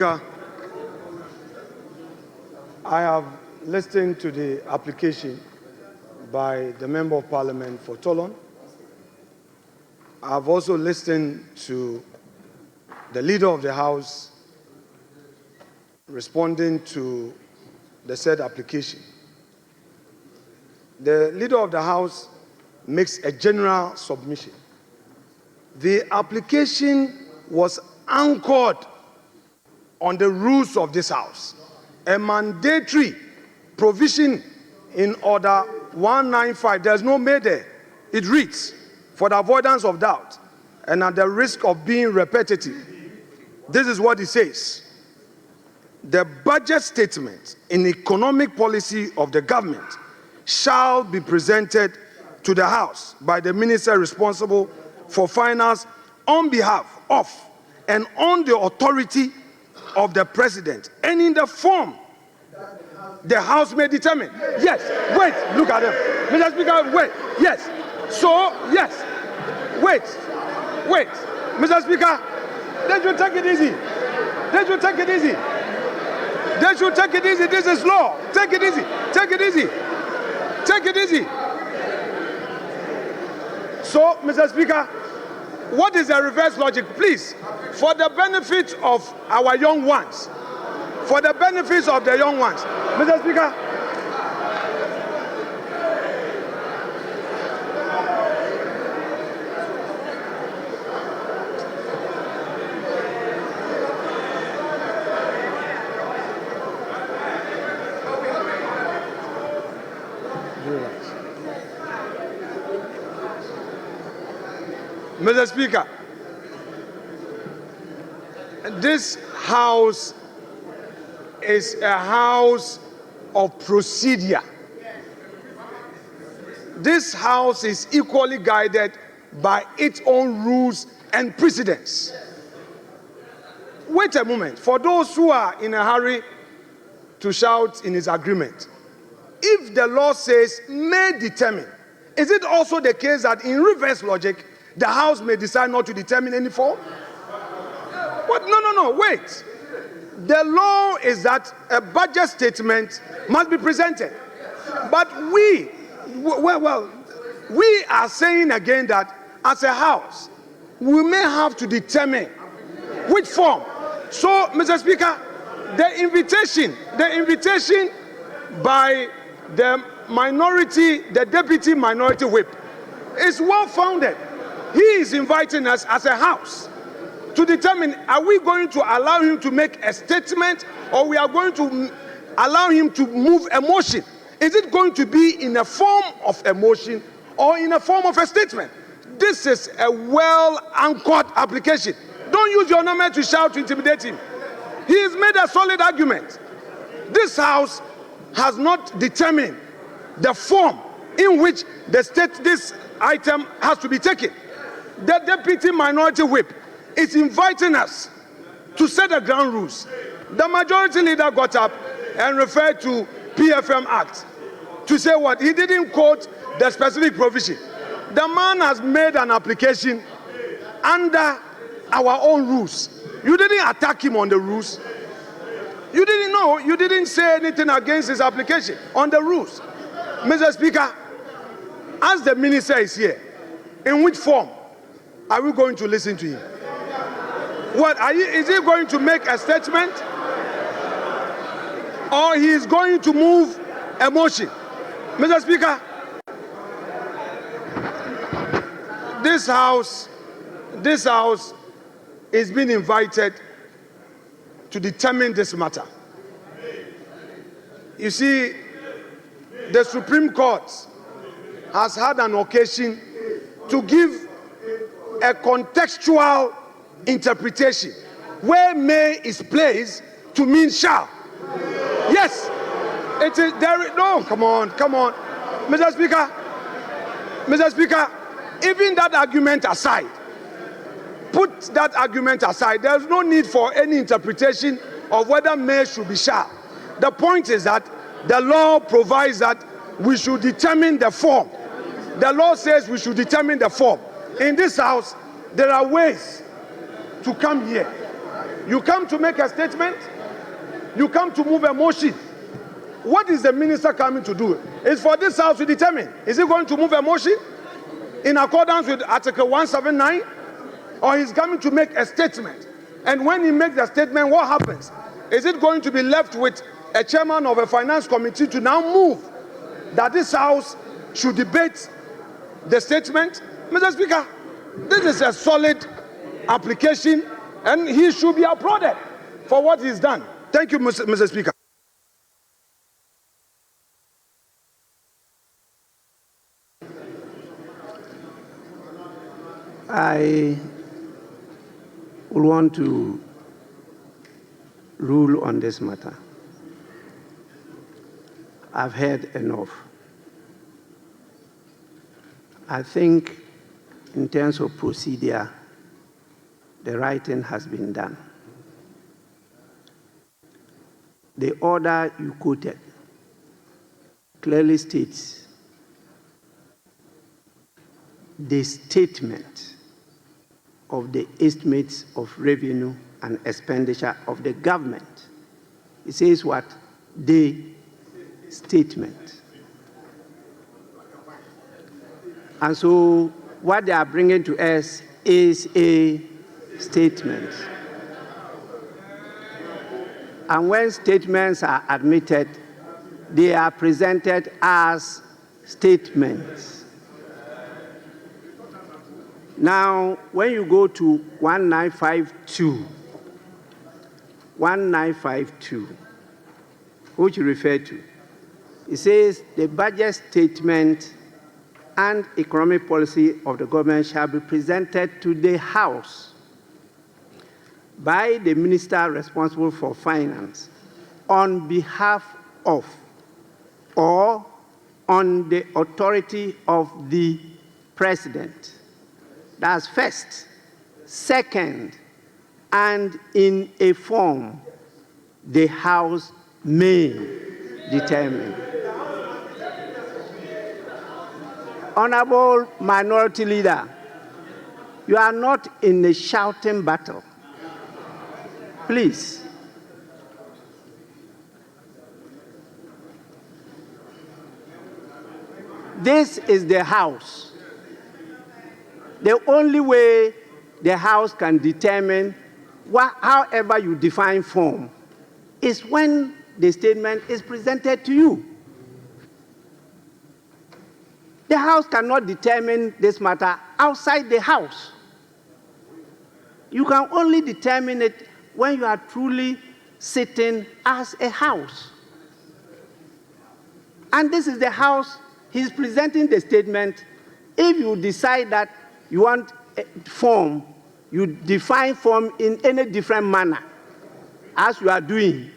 I have listened to the application by the Member of Parliament for Toulon. I have also listened to the Leader of the House responding to the said application. The Leader of the House makes a general submission. The application was anchored on the rules of this House. A mandatory provision in Order 195, there's no may there. It reads, for the avoidance of doubt and at the risk of being repetitive, this is what it says. The budget statement in economic policy of the government shall be presented to the House by the minister responsible for finance on behalf of and on the authority of the President, and in the form the House may determine. Yes, wait, look at them. Mr. Speaker, wait, yes. So, yes, wait. Mr. Speaker, they should take it easy. They should take it easy. They should take it easy. This is law. Take it easy. Take it easy. Take it easy. So, Mr. Speaker, what is the reverse logic? Please, for the benefit of our young ones, for the benefits of the young ones, Mr. Speaker, Mr. Speaker, this House is a house of procedure. This House is equally guided by its own rules and precedents. Wait a moment. For those who are in a hurry to shout in his agreement, if the law says may determine, is it also the case that in reverse logic, the House may decide not to determine any form? What? No, wait. The law is that a budget statement must be presented. But we are saying again that as a House, we may have to determine which form. So, Mr. Speaker, the invitation by the minority, the deputy minority whip, is well founded. He is inviting us as a House to determine, are we going to allow him to make a statement, or we are going to allow him to move a motion? Is it going to be in a form of a motion or in a form of a statement? This is a well-anchored application. Don't use your number to shout to intimidate him. He has made a solid argument. This House has not determined the form in which this item has to be taken. The deputy minority whip is inviting us to set the ground rules. The majority leader got up and referred to PFM Act to say what? He didn't quote the specific provision. The man has made an application under our own rules. You didn't attack him on the rules. You didn't know. You didn't say anything against his application on the rules. Mr. Speaker, as the minister is here, in which form are we going to listen to him? Is he going to make a statement? Or he is going to move a motion? Mr. Speaker, this House is being invited to determine this matter. You see, the Supreme Court has had an occasion to give a contextual interpretation where may is placed to mean shall. Yes, it is there. No, come on, Mr. Speaker, even that argument aside, put that argument aside. There's no need for any interpretation of whether may should be shall. The point is that the law provides that we should determine the form. The law says we should determine the form. In this House, there are ways to come here. You come to make a statement. You come to move a motion. What is the minister coming to do? It's for this house to determine. Is he going to move a motion in accordance with Article 179? Or he's coming to make a statement? And when he makes the statement, what happens? Is it going to be left with a chairman of a finance committee to now move that this house should debate the statement? Mr. Speaker, this is a solid application and he should be applauded for what he's done. Thank you, Mr. Speaker. I would want to rule on this matter. I've heard enough. I think in terms of procedure, the right thing has been done. The order you quoted clearly states the statement of the estimates of revenue and expenditure of the government. It says what? The statement. And so what they are bringing to us is a statement. And when statements are admitted, they are presented as statements. Now, when you go to 1952, which you refer to, it says the budget statement and economic policy of the government shall be presented to the House by the minister responsible for finance on behalf of or on the authority of the president. That's first. Second, and in a form the House may determine. Honorable Minority Leader, you are not in a shouting battle. Please. This is the House. The only way the House can determine however you define form is when the statement is presented to you. The House cannot determine this matter outside the House. You can only determine it when you are truly sitting as a House. And this is the House, he's presenting the statement. If you decide that you want a form, you define form in any different manner as you are doing,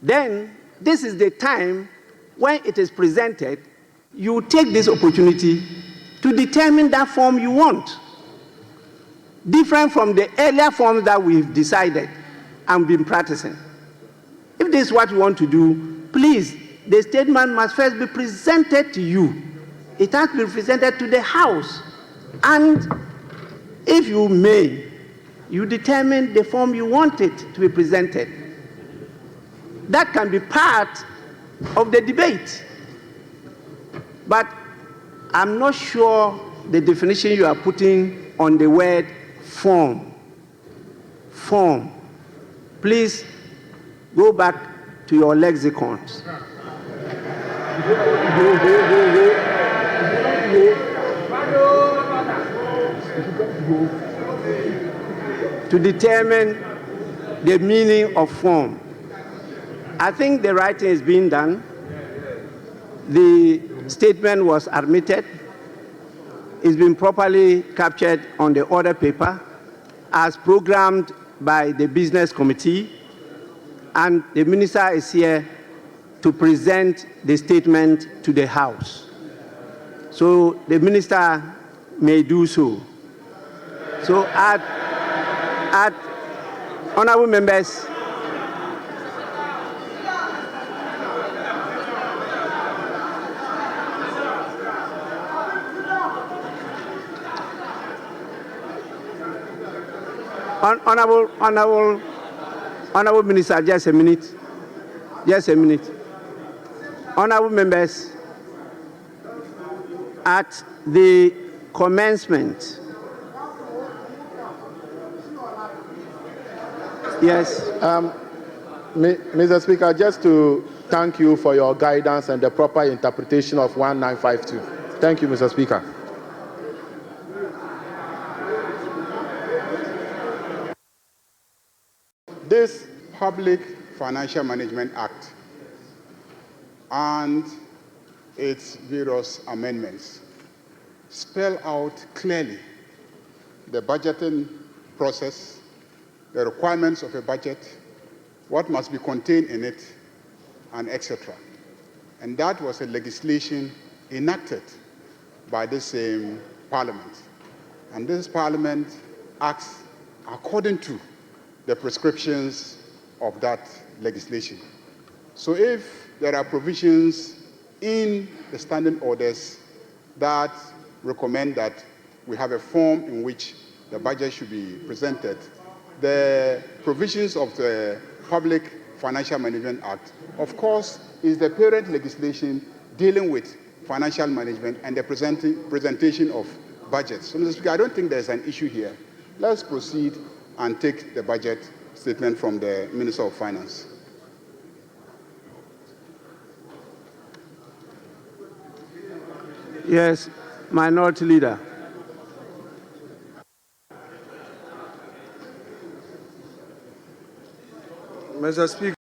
then this is the time when it is presented, you take this opportunity to determine that form you want, different from the earlier forms that we've decided and been practicing. If this is what you want to do, please, the statement must first be presented to you. It has to be presented to the House. And if you may, you determine the form you want it to be presented. That can be part of the debate. But I'm not sure the definition you are putting on the word form. Form. Please go back to your lexicons. To determine the meaning of form. I think the right thing is being done. The statement was admitted. It's been properly captured on the order paper as programmed by the business committee, and the minister is here to present the statement to the House. So the minister may do so. So at honorable members, honorable Honorable Minister, just a minute. Just a minute. Honorable members, at the commencement, yes. Mr. Speaker, just to thank you for your guidance and the proper interpretation of 1952. Thank you, Mr. Speaker. This Public Financial Management Act and its various amendments spell out clearly the budgeting process, the requirements of a budget, what must be contained in it, and etc. And that was a legislation enacted by the same Parliament. And this Parliament acts according to the prescriptions of that legislation. So if there are provisions in the standing orders that recommend that we have a form in which the budget should be presented, the provisions of the Public Financial Management Act, of course, is the parent legislation dealing with financial management and the presentation of budgets. So, Mr. Speaker, I don't think there's an issue here. Let's proceed and take the budget statement from the Minister of Finance. Yes, Minority Leader. Mr. Speaker.